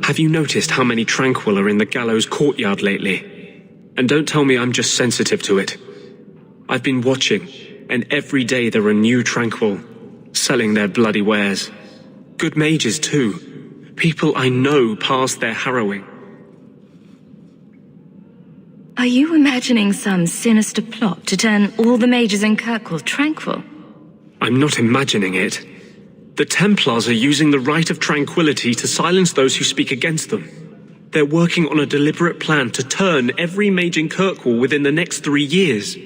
Have you noticed how many Tranquil are in the gallows courtyard lately? And don't tell me I'm just sensitive to it. I've been watching, and every day there are new Tranquil, selling their bloody wares. Good mages too. People I know past their harrowing. Are you imagining some sinister plot to turn all the mages in Kirkwall tranquil? I'm not imagining it. The Templars are using the right of tranquility to silence those who speak against them. They're working on a deliberate plan to turn every mage in Kirkwall within the next 3 years.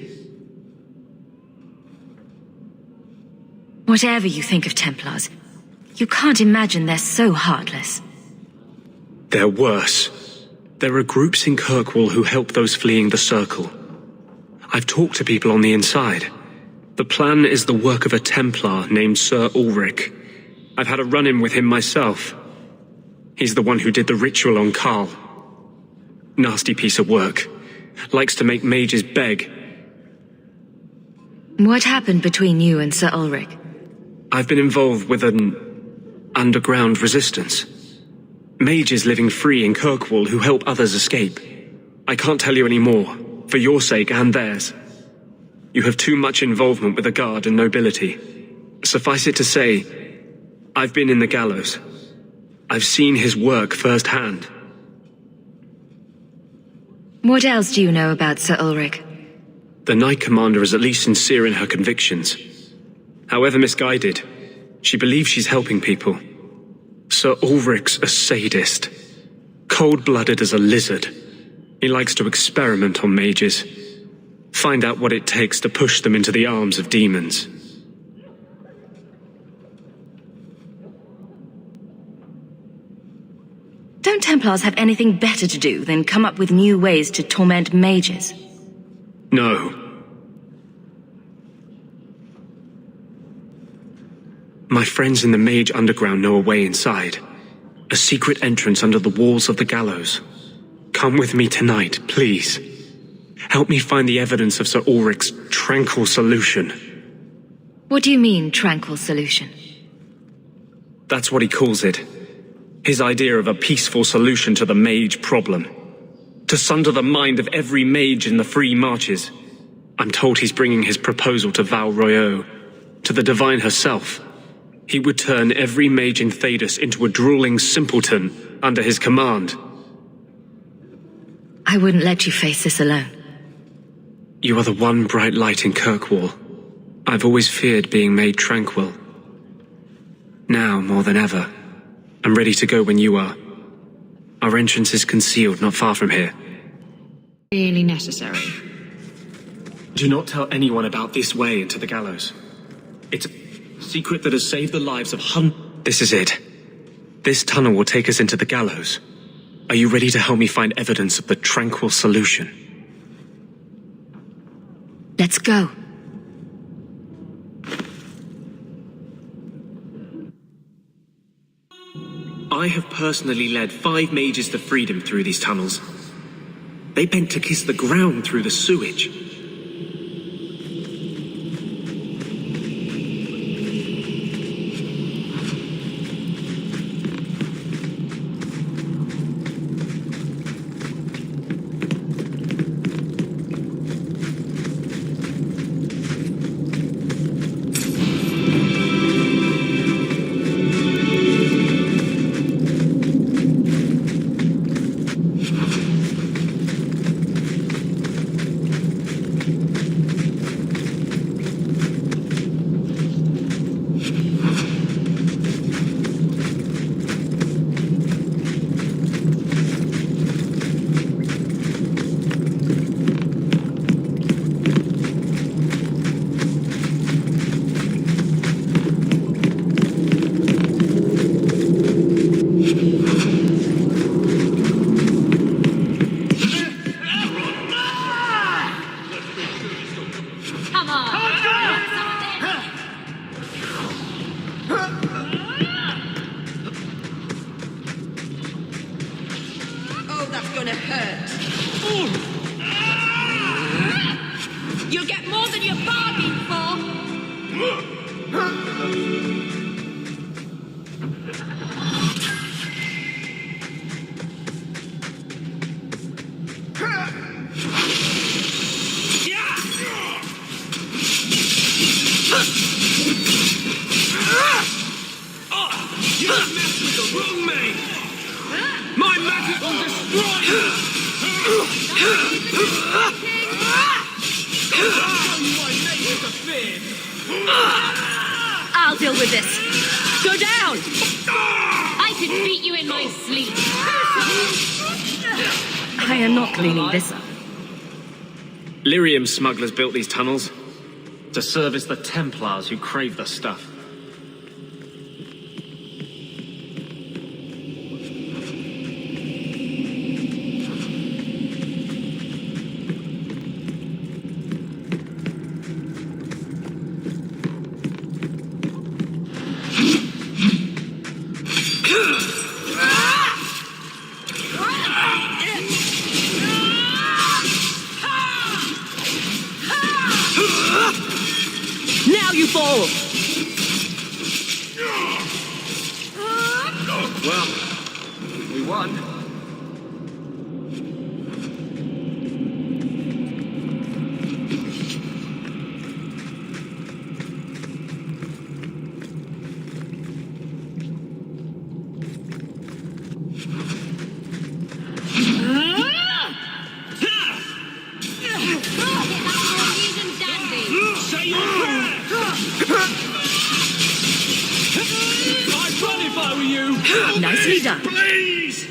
Whatever you think of Templars, you can't imagine they're so heartless. They're worse. There are groups in Kirkwall who help those fleeing the Circle. I've talked to people on the inside. The plan is the work of a Templar named Sir Ulrich. I've had a run-in with him myself. He's the one who did the ritual on Karl. Nasty piece of work. Likes to make mages beg. What happened between you and Sir Ulrich? I've been involved with an underground resistance. Mages living free in Kirkwall who help others escape. I can't tell you any more, for your sake and theirs. You have too much involvement with the Guard and nobility. Suffice it to say, I've been in the gallows. I've seen his work firsthand. What else do you know about Sir Ulrich? The Knight Commander is at least sincere in her convictions. However misguided, she believes she's helping people. Sir Ulrich's a sadist. Cold-blooded as a lizard. He likes to experiment on mages. Find out what it takes to push them into the arms of demons. Don't Templars have anything better to do than come up with new ways to torment mages? No. My friends in the Mage Underground know a way inside. A secret entrance under the walls of the gallows. Come with me tonight, please. Help me find the evidence of Sir Ulrich's tranquil solution. What do you mean, tranquil solution? That's what he calls it. His idea of a peaceful solution to the mage problem. To sunder the mind of every mage in the free marches. I'm told he's bringing his proposal to Val Royeaux, to the Divine herself. He would turn every mage in Thedas into a drooling simpleton under his command. I wouldn't let you face this alone. You are the one bright light in Kirkwall. I've always feared being made tranquil. Now, more than ever, I'm ready to go when you are. Our entrance is concealed not far from here. Really necessary. Do not tell anyone about this way into the gallows. It's a secret that has saved the lives of This is it. This tunnel will take us into the gallows. Are you ready to help me find evidence of the tranquil solution? Let's go. I have personally led 5 mages to freedom through these tunnels. They bent to kiss the ground through the sewage. You'll get more than you bargained for! I'll deal with this. Go down! I could beat you in my sleep. I am not cleaning this up. Lyrium smugglers built these tunnels to service the Templars who crave the stuff. Now you fall! Well, we won. Say your prayer! I'd run if I were you! Nicely done. Please!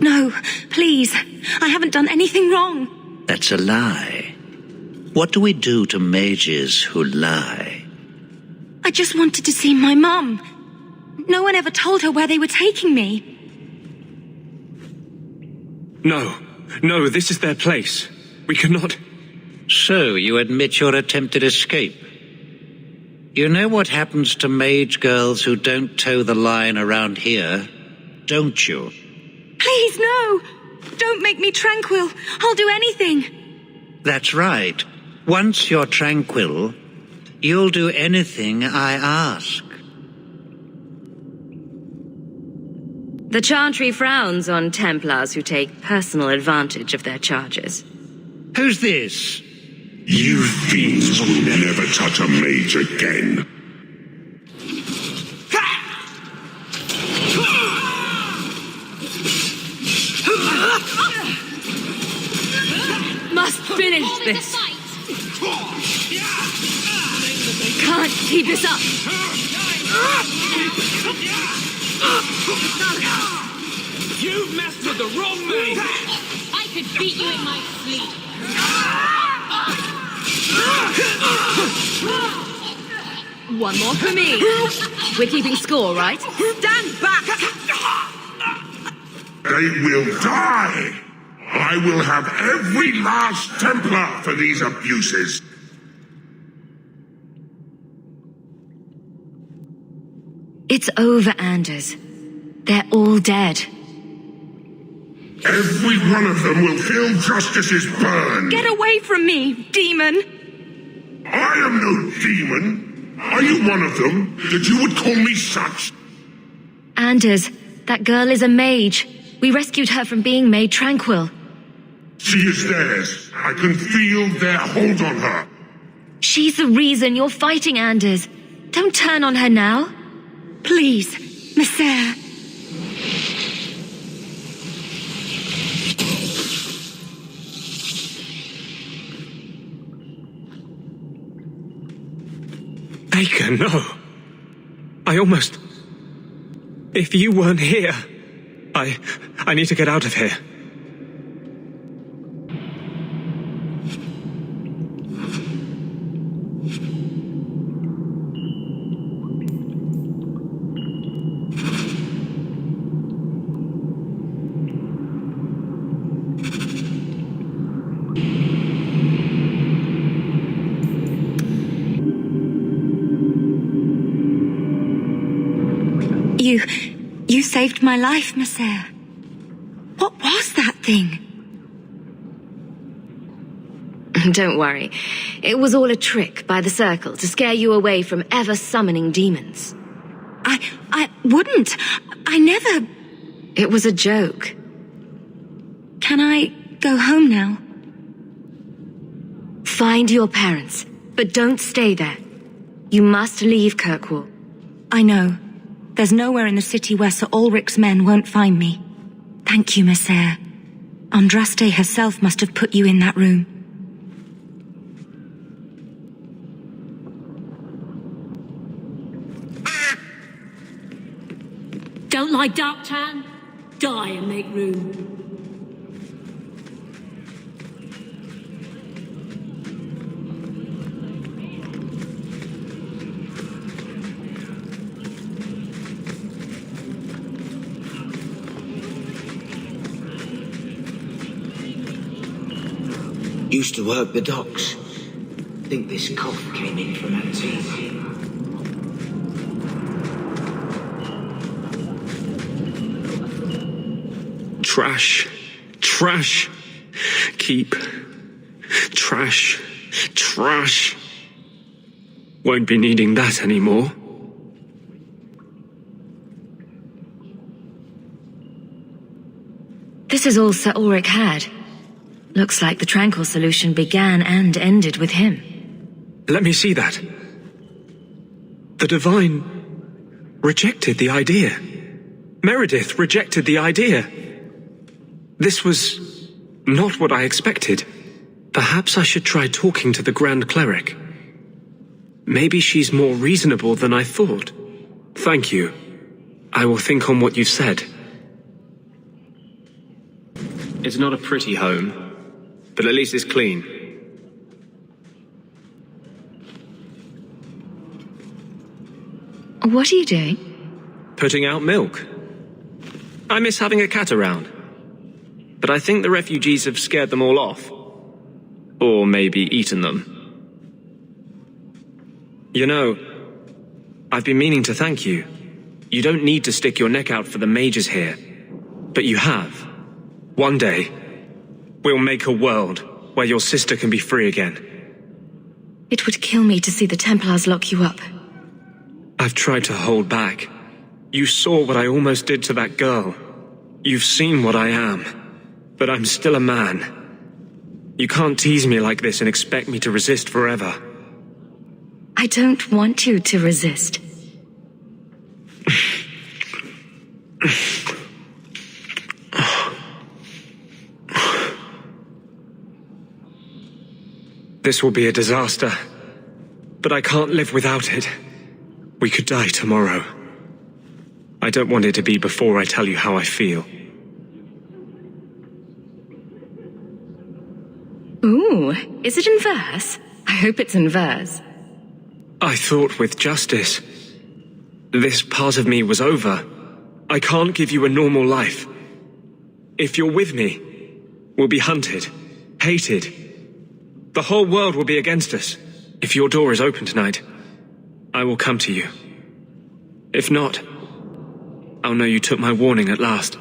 No, please. I haven't done anything wrong. That's a lie. What do we do to mages who lie? I just wanted to see my mum. No one ever told her where they were taking me. No, this is their place. We cannot... So, you admit your attempted escape? You know what happens to mage girls who don't toe the line around here, don't you? Please, no! Don't make me tranquil. I'll do anything. That's right. Once you're tranquil, you'll do anything I ask. The Chantry frowns on Templars who take personal advantage of their charges. Who's this? You fiends will never touch a mage again. Must finish this. Can't keep this up. You've messed with the wrong mage! I could beat you in my sleep. One more for me. We're keeping score, right? Stand back! They will die! I will have every last Templar for these abuses! It's over, Anders. They're all dead. Every one of them will feel justice's burn! Get away from me, demon! I am no demon! Are you one of them, that you would call me such? Anders, that girl is a mage. We rescued her from being made tranquil. She is theirs. I can feel their hold on her. She's the reason you're fighting, Anders. Don't turn on her now. Please, Messer. Baker, no. I almost... If you weren't here... I need to get out of here. You saved my life, Messer. What was that thing? Don't worry. It was all a trick by the Circle to scare you away from ever summoning demons. I wouldn't. I never... It was a joke. Can I go home now? Find your parents, but don't stay there. You must leave Kirkwall. I know. There's nowhere in the city where Sir Ulrich's men won't find me. Thank you, Messer. Andraste herself must have put you in that room. Don't like Darktown? Die and make room. Used to work the docks. Think this cough came in from Antigua. Trash. Trash. Keep. Trash. Trash. Won't be needing that anymore. This is all Sir Ulrich had. Looks like the Tranquil solution began and ended with him. Let me see that. The Divine rejected the idea. Meredith rejected the idea. This was not what I expected. Perhaps I should try talking to the Grand Cleric. Maybe she's more reasonable than I thought. Thank you. I will think on what you've said. It's not a pretty home, but at least it's clean. What are you doing? Putting out milk. I miss having a cat around. But I think the refugees have scared them all off. Or maybe eaten them. You know, I've been meaning to thank you. You don't need to stick your neck out for the mages here. But you have. One day, we'll make a world where your sister can be free again. It would kill me to see the Templars lock you up. I've tried to hold back. You saw what I almost did to that girl. You've seen what I am. But I'm still a man. You can't tease me like this and expect me to resist forever. I don't want you to resist. This will be a disaster. But I can't live without it. We could die tomorrow. I don't want it to be before I tell you how I feel. Ooh, is it in verse? I hope it's in verse. I thought with justice, this part of me was over. I can't give you a normal life. If you're with me, we'll be hunted, hated. The whole world will be against us. If your door is open tonight, I will come to you. If not, I'll know you took my warning at last.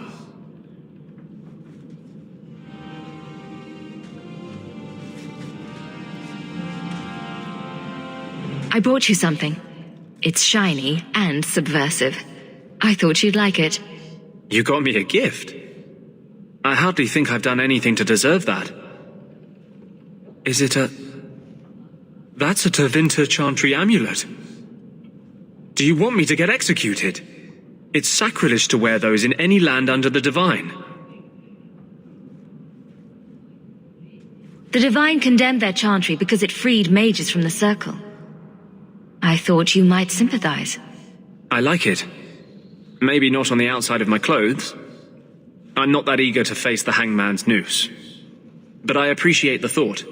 I brought you something. It's shiny and subversive. I thought you'd like it. You got me a gift? I hardly think I've done anything to deserve that. Is it a... That's a Tevinter Chantry amulet. Do you want me to get executed? It's sacrilege to wear those in any land under the Divine. The Divine condemned their chantry because it freed mages from the Circle. I thought you might sympathize. I like it. Maybe not on the outside of my clothes. I'm not that eager to face the hangman's noose. But I appreciate the thought.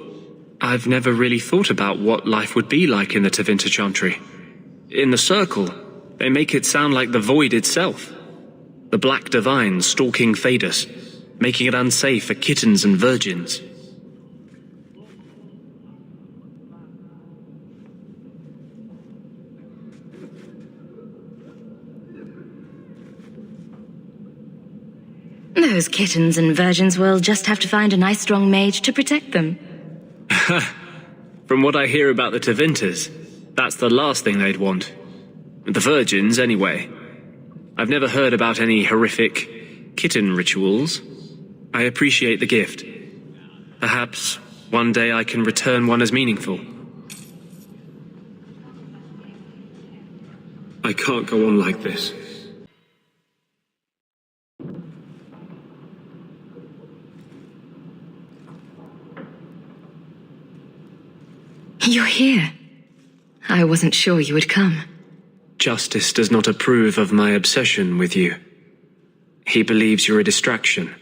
I've never really thought about what life would be like in the Tevinter Chantry. In the Circle, they make it sound like the Void itself. The Black Divine stalking Thadus, making it unsafe for kittens and virgins. Those kittens and virgins will just have to find a nice strong mage to protect them. From what I hear about the Tevinters, that's the last thing they'd want. The virgins, anyway. I've never heard about any horrific kitten rituals. I appreciate the gift. Perhaps one day I can return one as meaningful. I can't go on like this. You're here. I wasn't sure you would come. Justice does not approve of my obsession with you. He believes you're a distraction.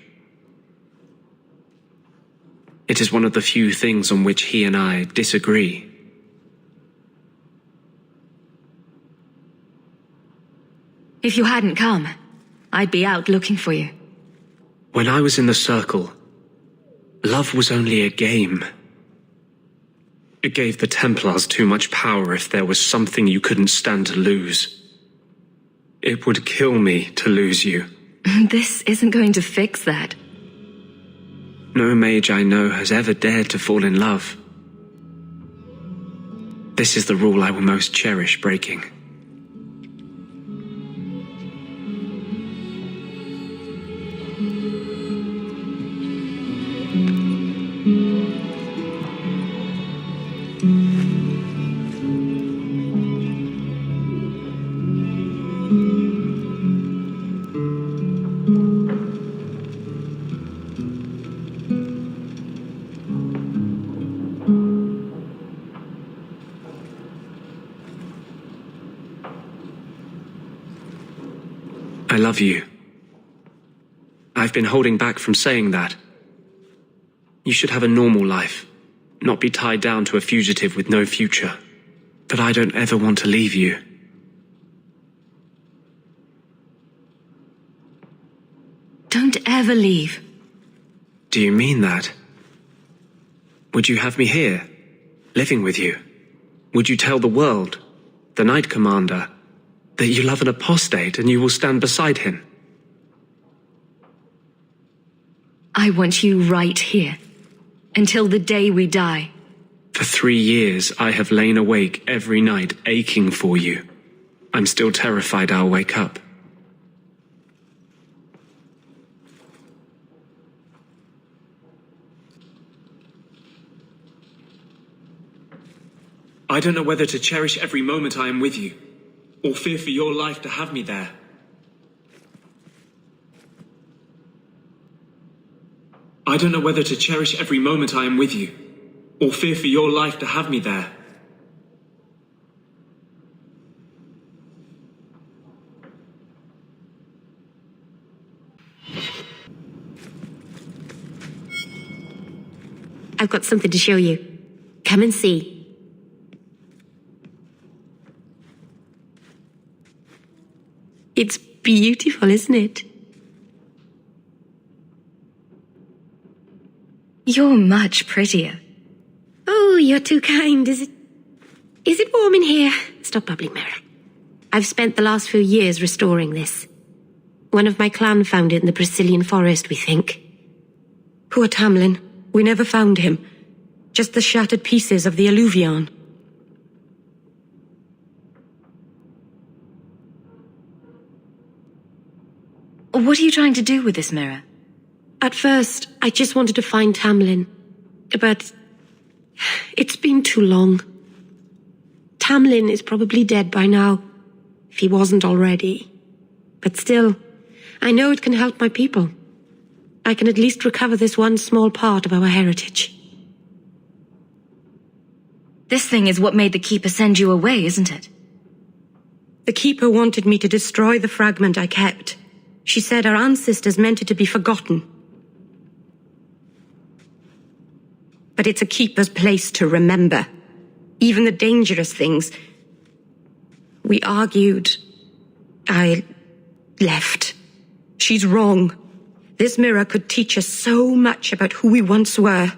It is one of the few things on which he and I disagree. If you hadn't come, I'd be out looking for you. When I was in the Circle, love was only a game. It gave the Templars too much power if there was something you couldn't stand to lose. It would kill me to lose you. This isn't going to fix that. No mage I know has ever dared to fall in love. This is the rule I will most cherish breaking. I love you. I've been holding back from saying that. You should have a normal life, not be tied down to a fugitive with no future. But I don't ever want to leave you. Don't ever leave. Do you mean that? Would you have me here, living with you? Would you tell the world, the Knight Commander, that you love an apostate and you will stand beside him? I want you right here, until the day we die. For 3 years, I have lain awake every night aching for you. I'm still terrified I'll wake up. I don't know whether to cherish every moment I am with you, or fear for your life to have me there. I don't know whether to cherish every moment I am with you, or fear for your life to have me there. I've got something to show you. Come and see. It's beautiful, isn't it? You're much prettier. Oh, you're too kind. Is it warm in here? Stop bubbling, Merrill. I've spent the last few years restoring this. One of my clan found it in the Brazilian forest, we think. Poor Tamlin. We never found him. Just the shattered pieces of the alluvion. What are you trying to do with this mirror? At first, I just wanted to find Tamlin. But it's been too long. Tamlin is probably dead by now, if he wasn't already. But still, I know it can help my people. I can at least recover this one small part of our heritage. This thing is what made the Keeper send you away, isn't it? The Keeper wanted me to destroy the fragment I kept. She said our ancestors meant it to be forgotten. But it's a Keeper's place to remember. Even the dangerous things. We argued. I left. She's wrong. This mirror could teach us so much about who we once were.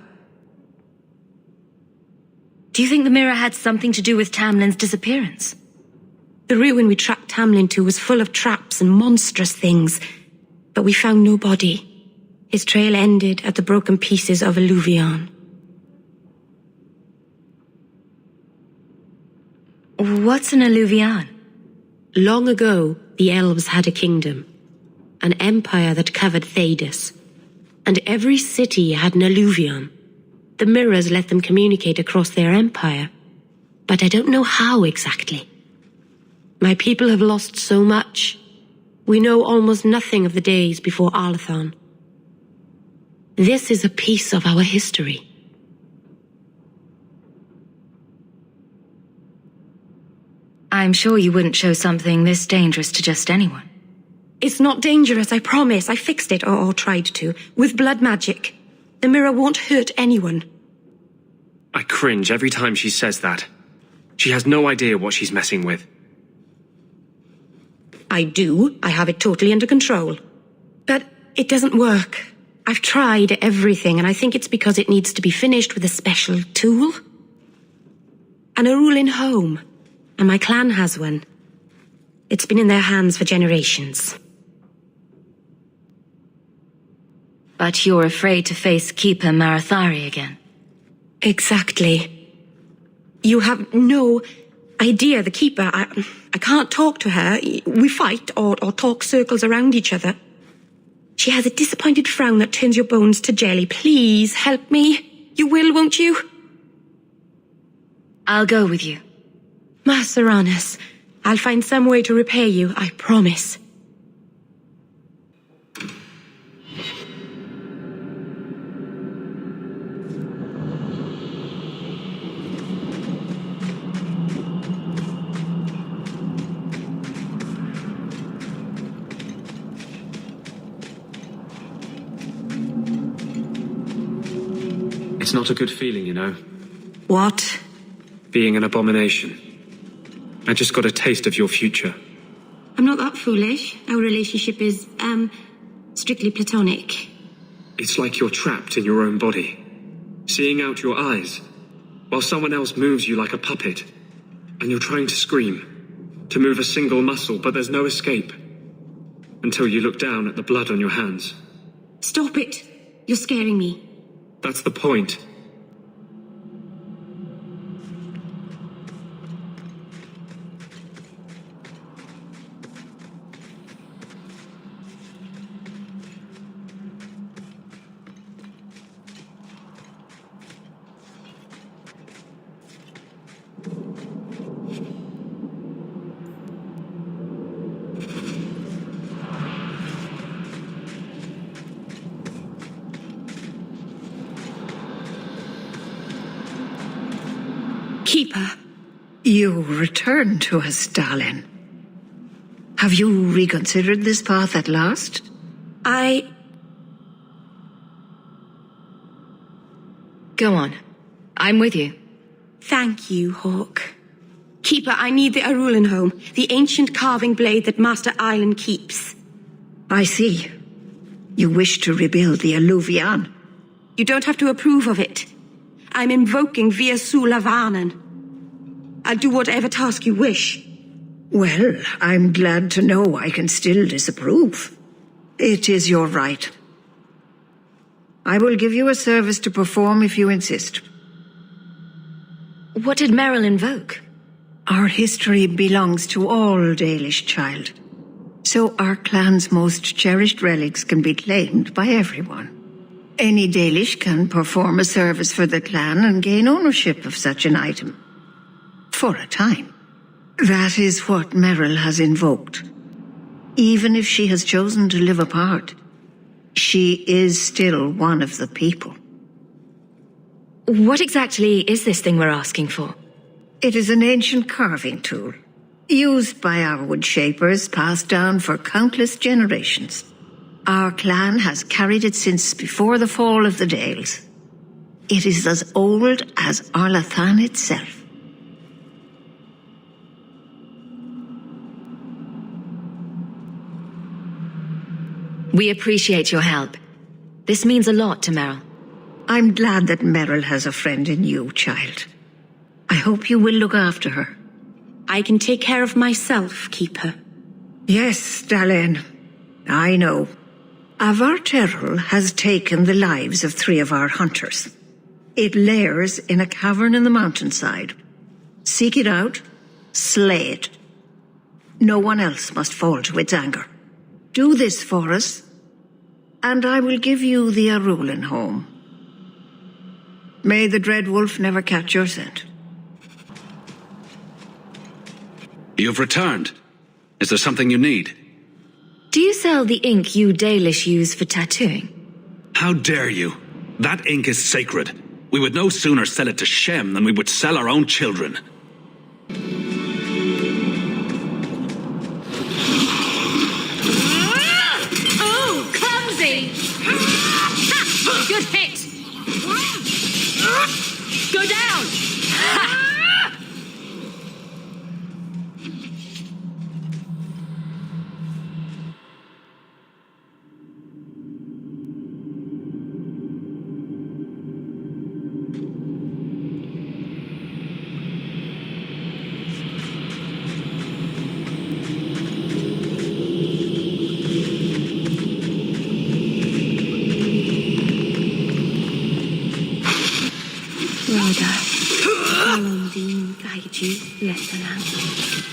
Do you think the mirror had something to do with Tamlin's disappearance? The ruin we tracked Tamlin to was full of traps and monstrous things, but we found no body. His trail ended at the broken pieces of Alluvion. What's an alluvion? Long ago, the elves had a kingdom, an empire that covered Thedas, and every city had an alluvion. The mirrors let them communicate across their empire, but I don't know how exactly. My people have lost so much. We know almost nothing of the days before Arlathon. This is a piece of our history. I'm sure you wouldn't show something this dangerous to just anyone. It's not dangerous, I promise. I fixed it, or tried to, with blood magic. The mirror won't hurt anyone. I cringe every time she says that. She has no idea what she's messing with. I do. I have it totally under control. But it doesn't work. I've tried everything, and I think it's because it needs to be finished with a special tool. An Arulin home. And my clan has one. It's been in their hands for generations. But you're afraid to face Keeper Marathari again. Exactly. You have no idea, the Keeper. I can't talk to her. We fight or talk circles around each other. She has a disappointed frown that turns your bones to jelly. Please, help me. You will, won't you? I'll go with you. Maceranus, I'll find some way to repay you, I promise. It's not a good feeling, you know. What? Being an abomination. I just got a taste of your future. I'm not that foolish. Our relationship is, strictly platonic. It's like you're trapped in your own body, seeing out your eyes, while someone else moves you like a puppet, and you're trying to scream, to move a single muscle, but there's no escape, until you look down at the blood on your hands. Stop it! You're scaring me. That's the point. Keeper. You return to us, darling. Have you reconsidered this path at last? Go on. I'm with you. Thank you, Hawk. Keeper, I need the Arulin home, the ancient carving blade that Master Island keeps. I see. You wish to rebuild the Alluvion. You don't have to approve of it. I'm invoking Via Sulavanen. I'll do whatever task you wish. Well, I'm glad to know I can still disapprove. It is your right. I will give you a service to perform if you insist. What did Merrill invoke? Our history belongs to all Dalish, child. So our clan's most cherished relics can be claimed by everyone. Any Dalish can perform a service for the clan and gain ownership of such an item. For a time. That is what Merrill has invoked. Even if she has chosen to live apart, she is still one of the people. What exactly is this thing we're asking for? It is an ancient carving tool, used by our wood shapers, passed down for countless generations. Our clan has carried it since before the fall of the Dales. It is as old as Arlathan itself. We appreciate your help. This means a lot to Merrill. I'm glad that Merrill has a friend in you, child. I hope you will look after her. I can take care of myself, Keeper. Yes, Dalen. I know. Avar Terrell has taken the lives of 3 of our hunters. It lairs in a cavern in the mountainside. Seek it out, slay it. No one else must fall to its anger. Do this for us, and I will give you the Arulin home. May the Dread Wolf never catch your scent. You've returned. Is there something you need? Do you sell the ink you Dalish use for tattooing? How dare you? That ink is sacred. We would no sooner sell it to Shem than we would sell our own children. Oh, clumsy! Good hit! Go down!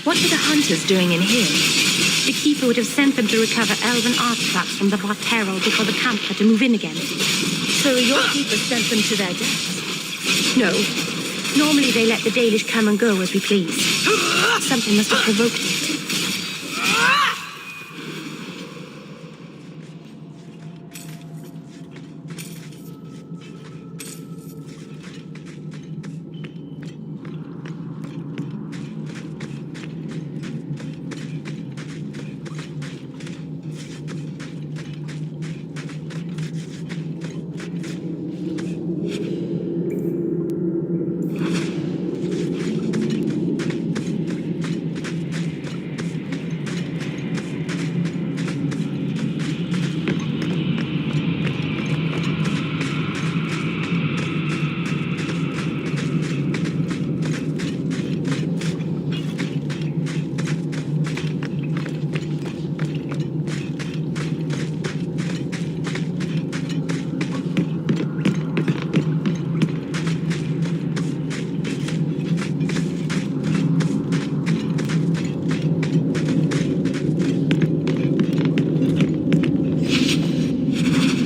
What are the hunters doing in here? The keeper would have sent them to recover elven artifacts from the Varterol before the camp had to move in again. So your keeper sent them to their deaths? No. Normally they let the Dalish come and go as we please. Something must have provoked it.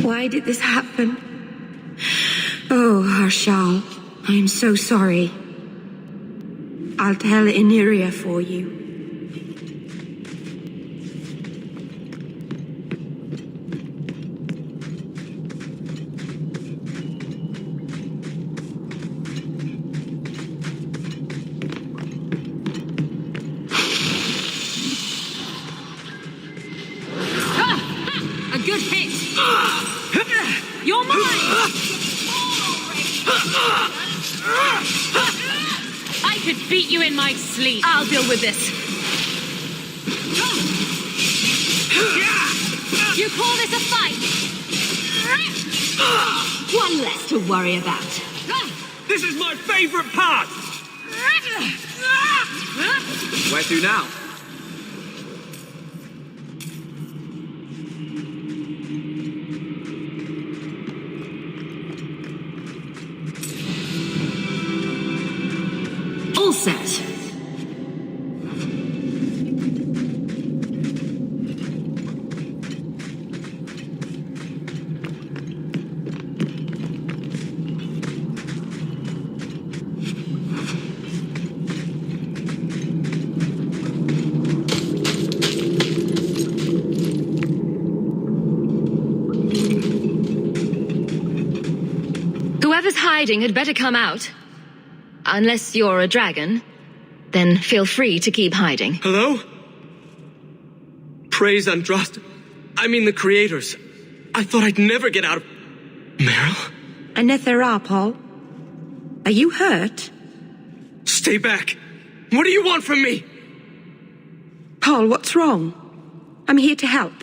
Why did this happen? Oh, Harshal, I am so sorry. I'll tell Iniria for you. A good hit! You're mine! I could beat you in my sleep. I'll deal with this. You call this a fight? One less to worry about. This is my favorite part! Where to now? All set. Whoever's hiding had better come out. Unless you're a dragon, then feel free to keep hiding. Hello? Praise Andraste. I mean the creators. I thought I'd never get out of... Merrill? Anethera, Paul. Are you hurt? Stay back. What do you want from me? Paul, what's wrong? I'm here to help.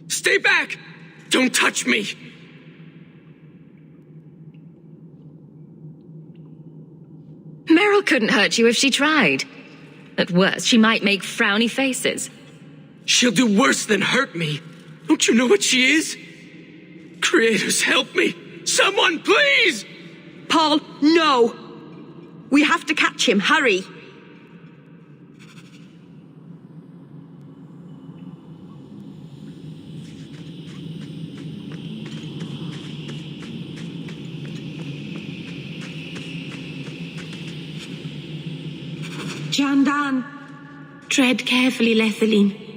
Stay back! Don't touch me! Merrill couldn't hurt you if she tried. At worst, she might make frowny faces. She'll do worse than hurt me. Don't you know what she is? Creators, help me! Someone, please! Paul, no! We have to catch him, hurry! Jandan, tread carefully, Lethaline.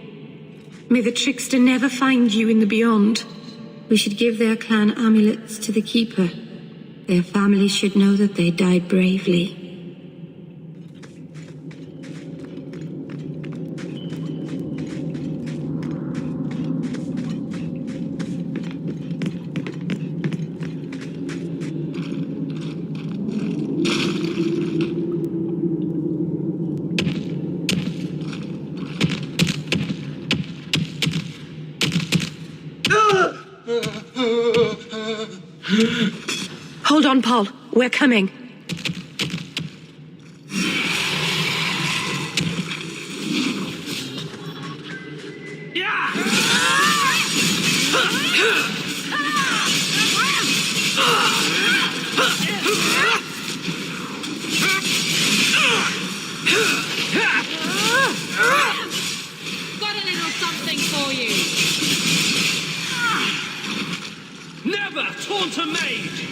May the trickster never find you in the beyond. We should give their clan amulets to the Keeper. Their families should know that they died bravely. Hold on, Paul. We're coming. Got a little something for you. Never taunt a mage!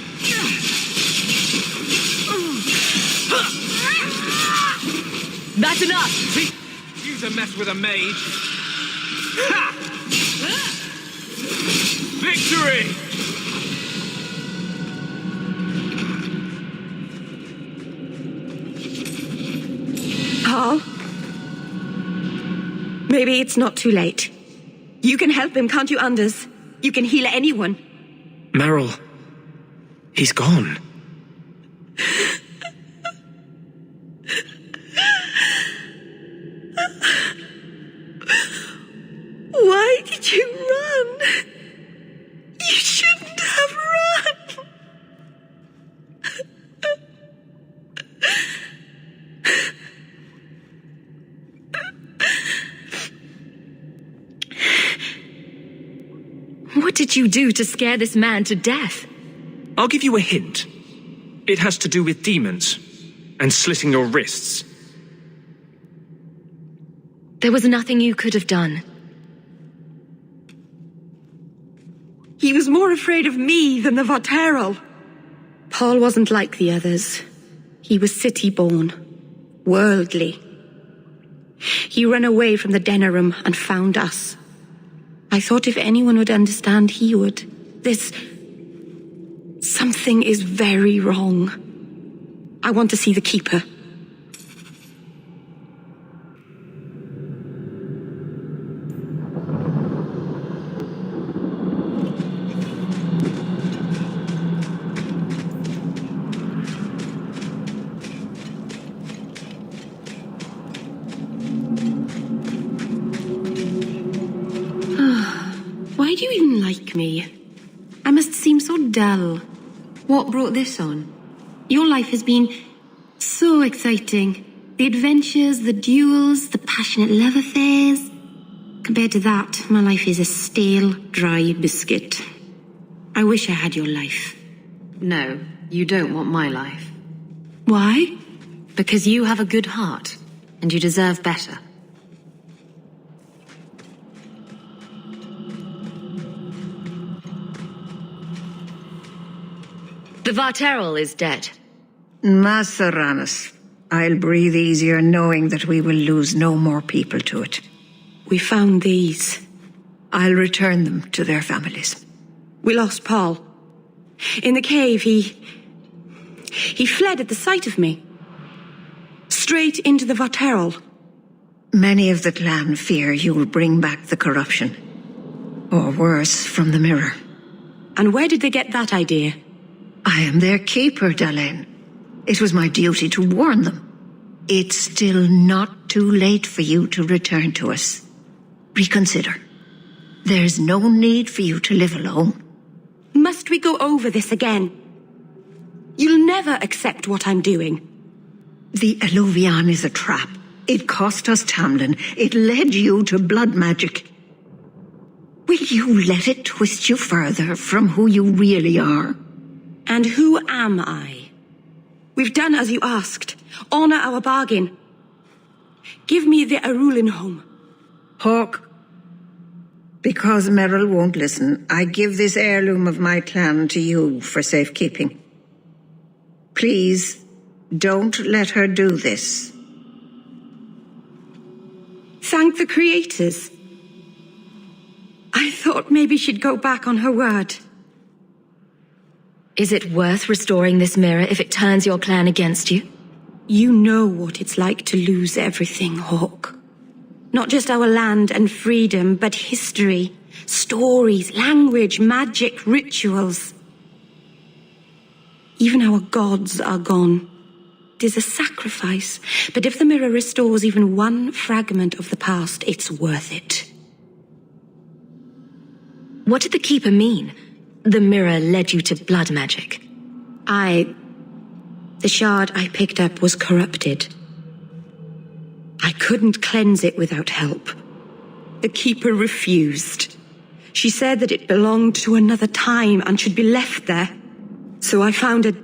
That's enough! See, you to mess with a mage. Ha! Victory! Paul? Maybe it's not too late. You can help him, can't you, Anders? You can heal anyone. Merrill. He's gone. Why did you run? You shouldn't have run. What did you do to scare this man to death? I'll give you a hint. It has to do with demons and slitting your wrists. There was nothing you could have done. He was more afraid of me than the Varterol. Paul wasn't like the others. He was city-born, worldly. He ran away from the Denerim and found us. I thought if anyone would understand, he would. Something is very wrong. I want to see the Keeper. Why do you even like me? I must seem so dull. What brought this on? Your life has been so exciting. The adventures, the duels, the passionate love affairs. Compared to that, my life is a stale, dry biscuit. I wish I had your life. No, you don't want my life. Why? Because you have a good heart, and you deserve better. The Varterol is dead. Masseranus. I'll breathe easier knowing that we will lose no more people to it. We found these. I'll return them to their families. We lost Paul. In the cave, he fled at the sight of me. Straight into the Varterol. Many of the clan fear you will bring back the corruption. Or worse, from the mirror. And where did they get that idea? I am their keeper, Dalain. It was my duty to warn them. It's still not too late for you to return to us. Reconsider. There's no need for you to live alone. Must we go over this again? You'll never accept what I'm doing. The Eluvian is a trap. It cost us Tamlin. It led you to blood magic. Will you let it twist you further from who you really are? And who am I? We've done as you asked. Honor our bargain. Give me the Arulin home. Hawk, because Merrill won't listen, I give this heirloom of my clan to you for safekeeping. Please, don't let her do this. Thank the creators. I thought maybe she'd go back on her word. Is it worth restoring this mirror if it turns your clan against you? You know what it's like to lose everything, Hawk. Not just our land and freedom, but history, stories, language, magic, rituals. Even our gods are gone. It is a sacrifice, but if the mirror restores even one fragment of the past, it's worth it. What did the Keeper mean? The mirror led you to blood magic. The shard I picked up was corrupted. I couldn't cleanse it without help. The Keeper refused. She said that it belonged to another time and should be left there. So I found a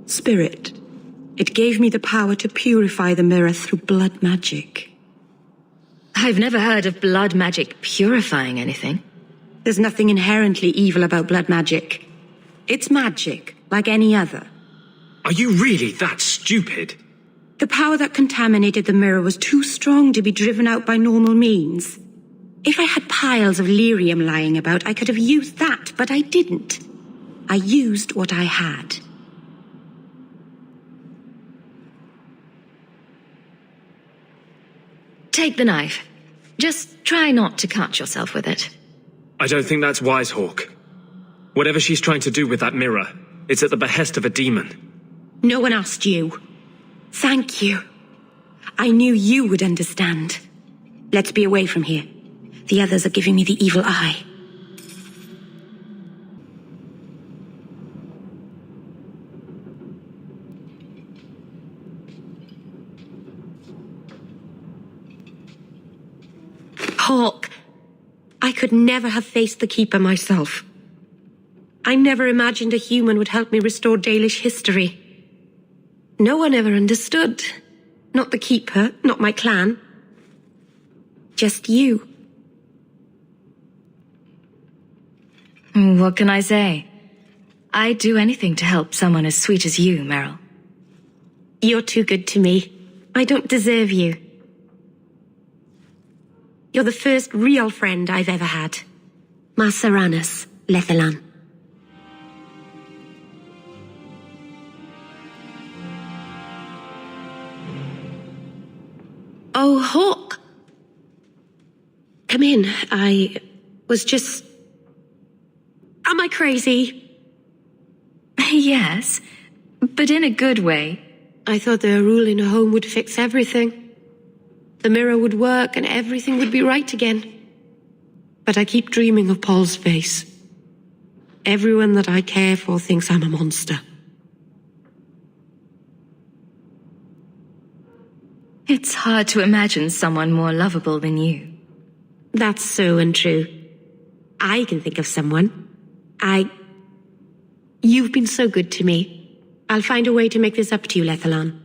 spirit. It gave me the power to purify the mirror through blood magic. I've never heard of blood magic purifying anything. There's nothing inherently evil about blood magic. It's magic, like any other. Are you really that stupid? The power that contaminated the mirror was too strong to be driven out by normal means. If I had piles of lyrium lying about, I could have used that, but I didn't. I used what I had. Take the knife. Just try not to cut yourself with it. I don't think that's wise, Hawk. Whatever she's trying to do with that mirror, it's at the behest of a demon. No one asked you. Thank you. I knew you would understand. Let's be away from here. The others are giving me the evil eye. Hawk, I could never have faced the Keeper myself. I never imagined a human would help me restore Dalish history. No one ever understood. Not the Keeper, not my clan. Just you. What can I say? I'd do anything to help someone as sweet as you, Merrill. You're too good to me. I don't deserve you. You're the first real friend I've ever had. Masaranas, Lethalan. Oh, Hawk. Come in. I was just... Am I crazy? Yes, but in a good way. I thought the rule in a home would fix everything. The mirror would work and everything would be right again. But I keep dreaming of Paul's face. Everyone that I care for thinks I'm a monster. It's hard to imagine someone more lovable than you. That's so untrue. I can think of someone. You've been so good to me. I'll find a way to make this up to you, Lethalan.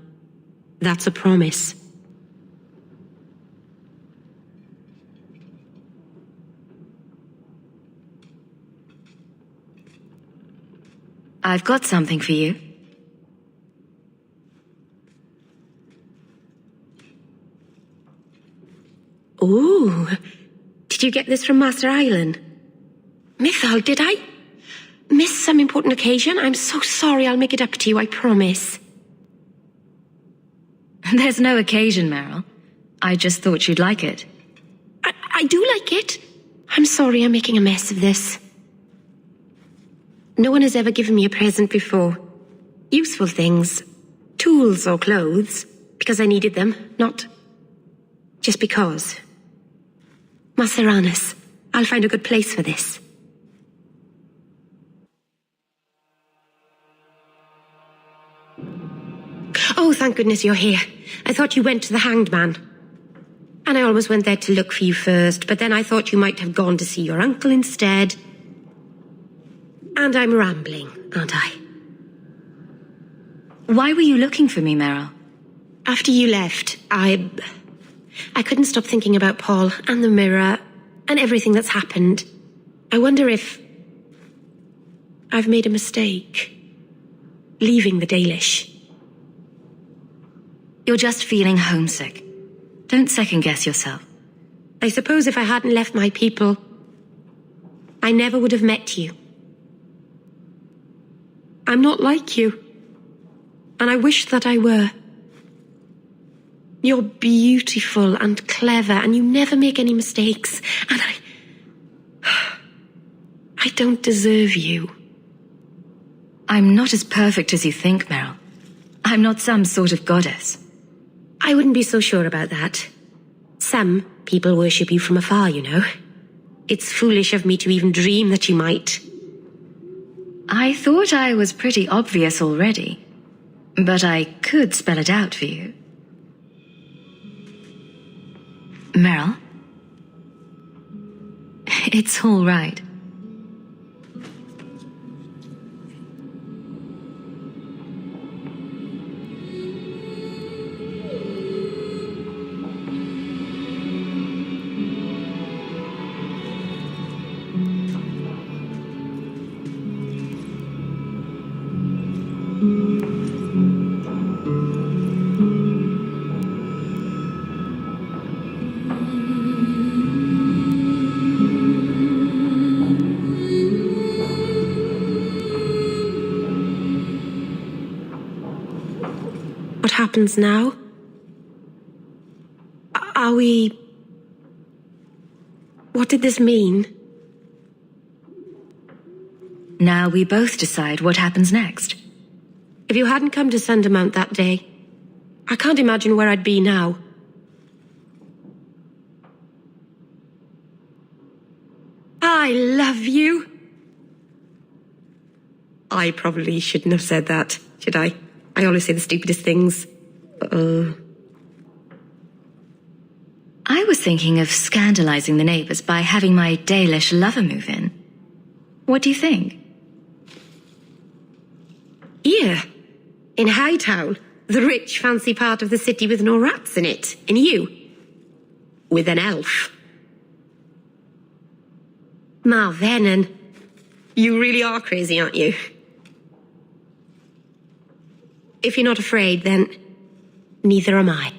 That's a promise. I've got something for you. Ooh. Did you get this from Master Island? Mithal, did I miss some important occasion? I'm so sorry. I'll make it up to you, I promise. There's no occasion, Merrill. I just thought you'd like it. I do like it. I'm sorry I'm making a mess of this. No one has ever given me a present before. Useful things. Tools or clothes. Because I needed them, not just because. Masaranas, I'll find a good place for this. Oh, thank goodness you're here. I thought you went to the Hanged Man. And I always went there to look for you first, but then I thought you might have gone to see your uncle instead. And I'm rambling, aren't I? Why were you looking for me, Merrill? After you left, I couldn't stop thinking about Paul and the mirror and everything that's happened. I wonder if I've made a mistake leaving the Dalish. You're just feeling homesick. Don't second-guess yourself. I suppose if I hadn't left my people, I never would have met you. I'm not like you, and I wish that I were. You're beautiful and clever, and you never make any mistakes, and I don't deserve you. I'm not as perfect as you think, Merrill. I'm not some sort of goddess. I wouldn't be so sure about that. Some people worship you from afar, you know. It's foolish of me to even dream that you might. I thought I was pretty obvious already, but I could spell it out for you. Merrill? It's all right. What happens now? Are we... What did this mean? Now we both decide what happens next. If you hadn't come to Sundermount that day, I can't imagine where I'd be now. I love you. I probably shouldn't have said that, should I? I always say the stupidest things. I was thinking of scandalizing the neighbors by having my Dalish lover move in. What do you think? Here, in Hightown, the rich, fancy part of the city with no rats in it. And you, with an elf. Marvenon, you really are crazy, aren't you? If you're not afraid, then neither am I.